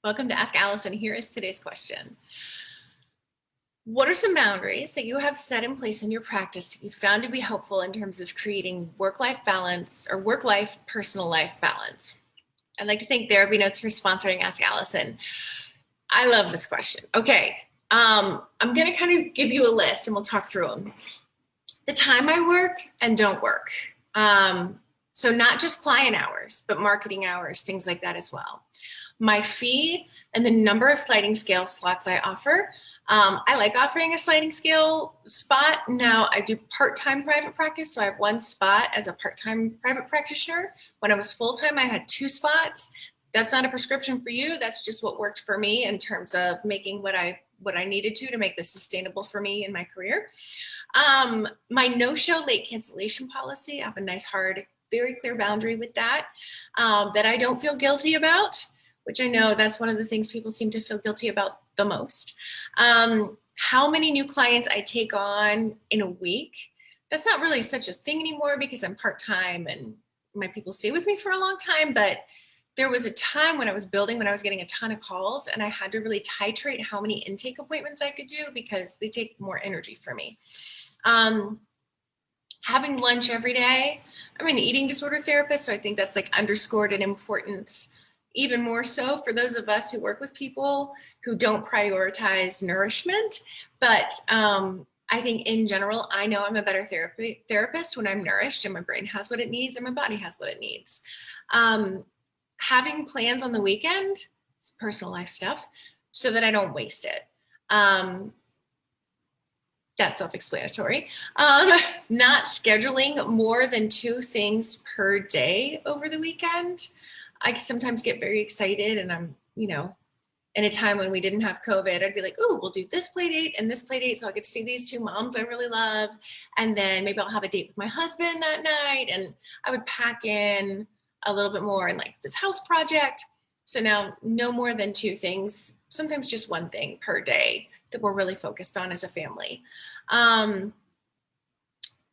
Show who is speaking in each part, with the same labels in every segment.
Speaker 1: Welcome to Ask Allison. Here is today's question. What are some boundaries that you have set in place in your practice that you found to be helpful in terms of creating work-life balance or work-life, personal life balance? I'd like to thank TherapyNotes for sponsoring Ask Allison. I love this question. Okay, I'm going to kind of give you a list and we'll talk through them. The time I work and don't work. So not just client hours, but marketing hours, things like that as well. My fee and the number of sliding scale slots I offer. I like offering a sliding scale spot. Now I do part-time private practice, so I have one spot as a part-time private practitioner. When I was full-time, I had 2 spots. That's not a prescription for you. That's just what worked for me in terms of making what I needed to make this sustainable for me in my career. My no-show late cancellation policy, I have a nice, hard, very clear boundary with that, that I don't feel guilty about, which I know that's one of the things people seem to feel guilty about the most. How many new clients I take on in a week, that's not really such a thing anymore because I'm part-time and my people stay with me for a long time, but there was a time when I was building, when I was getting a ton of calls and I had to really titrate how many intake appointments I could do because they take more energy for me. Having lunch every day. I'm an eating disorder therapist, so I think that's like underscored in importance even more so for those of us who work with people who don't prioritize nourishment. But I think in general, I know I'm a better therapist when I'm nourished and my brain has what it needs and my body has what it needs. Having plans on the weekend, personal life stuff, so that I don't waste it. That's self-explanatory. Not scheduling more than 2 things per day over the weekend. I sometimes get very excited and I'm, in a time when we didn't have COVID, I'd be like, oh, we'll do this play date and this play date. So I get to see these 2 moms I really love. And then maybe I'll have a date with my husband that night. And I would pack in a little bit more in like this house project. So now no more than 2 things, sometimes just 1 thing per day that we're really focused on as a family.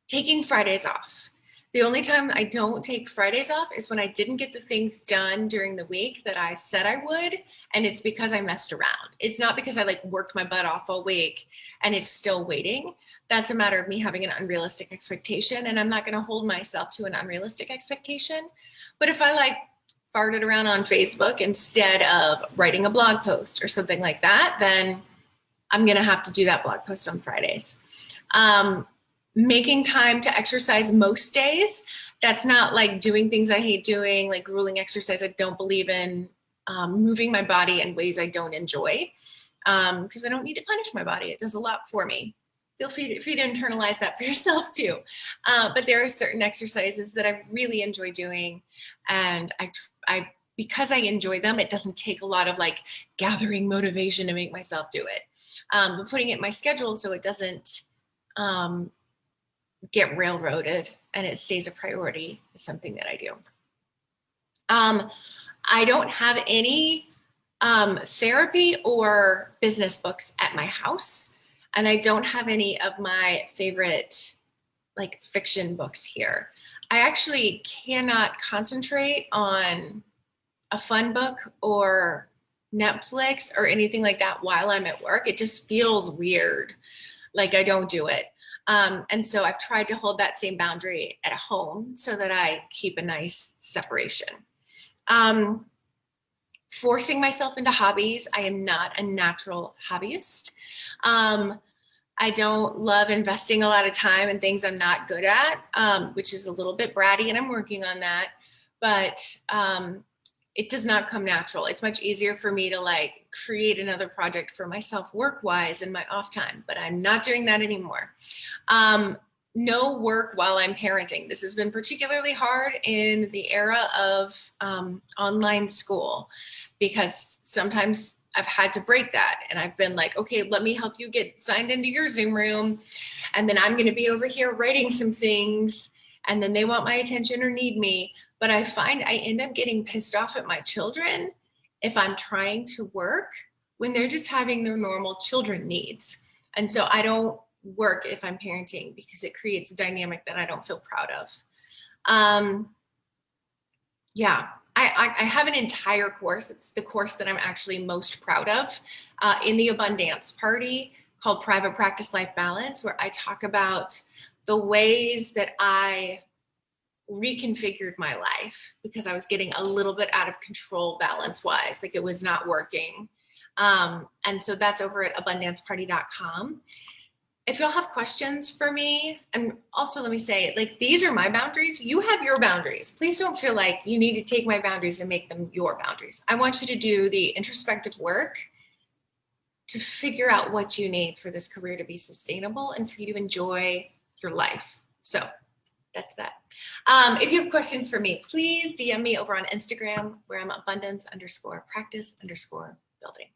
Speaker 1: Taking Fridays off. The only time I don't take Fridays off is when I didn't get the things done during the week that I said I would, and it's because I messed around. It's not because I worked my butt off all week and it's still waiting. That's a matter of me having an unrealistic expectation, and I'm not going to hold myself to an unrealistic expectation. But if I farted around on Facebook instead of writing a blog post or something like that, then I'm going to have to do that blog post on Fridays. Making time to exercise most days. That's not doing things I hate doing, like grueling exercise I don't believe in, moving my body in ways I don't enjoy, because I don't need to punish my body. It does a lot for me. Feel free to internalize that for yourself too. But there are certain exercises that I really enjoy doing, and I because I enjoy them, it doesn't take a lot of gathering motivation to make myself do it. But putting it in my schedule so it doesn't get railroaded and it stays a priority is something that I do. I don't have any therapy or business books at my house, and I don't have any of my favorite fiction books here. I actually cannot concentrate on a fun book or Netflix or anything like that while I'm at work. It just feels weird. I don't do it. And so I've tried to hold that same boundary at home so that I keep a nice separation. Forcing myself into hobbies. I am not a natural hobbyist. I don't love investing a lot of time in things I'm not good at, which is a little bit bratty, and I'm working on that. But it does not come natural. It's much easier for me to create another project for myself work-wise in my off time, but I'm not doing that anymore. No work while I'm parenting. This has been particularly hard in the era of online school, because sometimes I've had to break that. And I've been okay, let me help you get signed into your Zoom room. And then I'm going to be over here writing some things. And then they want my attention or need me. But I find I end up getting pissed off at my children if I'm trying to work when they're just having their normal children needs. And so I don't work if I'm parenting because it creates a dynamic that I don't feel proud of. Yeah, I have an entire course. It's the course that I'm actually most proud of in the Abundance Party, called Private Practice Life Balance, where I talk about the ways that I reconfigured my life because I was getting a little bit out of control balance wise, like it was not working. And so that's over at abundanceparty.com. If y'all have questions for me, and also let me say, like, these are my boundaries. You have your boundaries. Please don't feel like you need to take my boundaries and make them your boundaries. I want you to do the introspective work to figure out what you need for this career to be sustainable and for you to enjoy your life. So that's that. If you have questions for me, please DM me over on Instagram, where I'm abundance_practice_building.